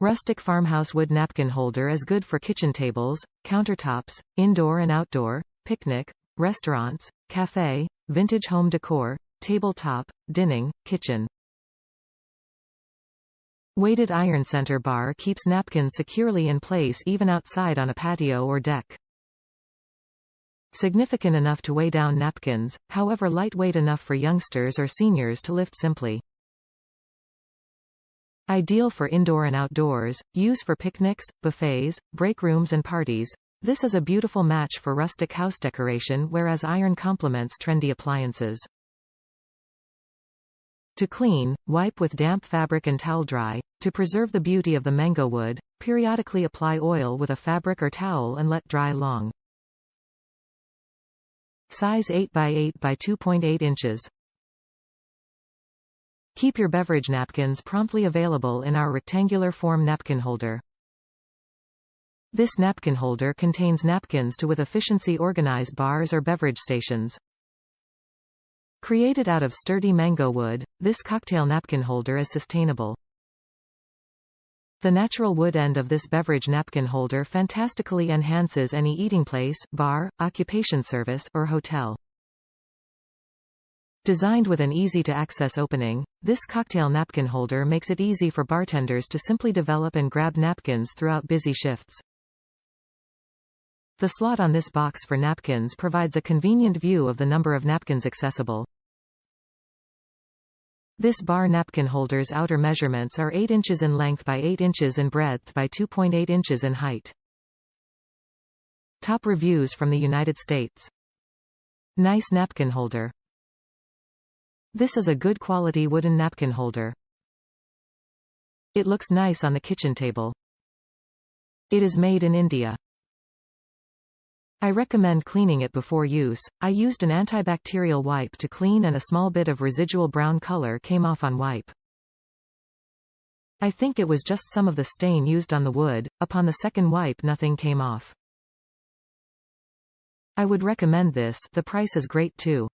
Rustic farmhouse wood napkin holder is good for kitchen tables, countertops, indoor and outdoor, picnic, restaurants, cafe, vintage home decor, tabletop, dining, kitchen. Weighted iron center bar keeps napkins securely in place even outside on a patio or deck. Significant enough to weigh down napkins, however lightweight enough for youngsters or seniors to lift simply. Ideal for indoor and outdoors, use for picnics, buffets, break rooms and parties. This is a beautiful match for rustic house decoration, whereas iron complements trendy appliances. To clean, wipe with damp fabric and towel dry. To preserve the beauty of the mango wood, periodically apply oil with a fabric or towel and let dry long. Size 8 by 8 by 2.8 inches. Keep your beverage napkins promptly available in our rectangular form napkin holder. This napkin holder contains napkins to with efficiency organize bars or beverage stations. Created out of sturdy mango wood, this cocktail napkin holder is sustainable. The natural wood end of this beverage napkin holder fantastically enhances any eating place, bar, occupation service, or hotel. Designed with an easy-to-access opening, this cocktail napkin holder makes it easy for bartenders to simply develop and grab napkins throughout busy shifts. The slot on this box for napkins provides a convenient view of the number of napkins accessible. This bar napkin holder's outer measurements are 8 inches in length by 8 inches in breadth by 2.8 inches in height. Top reviews from the United States. Nice napkin holder. This is a good quality wooden napkin holder. It looks nice on the kitchen table. It is made in India. I recommend cleaning it before use. I used an antibacterial wipe to clean and a small bit of residual brown color came off on wipe. I think it was just some of the stain used on the wood. Upon the second wipe nothing came off. I would recommend this. The price is great too.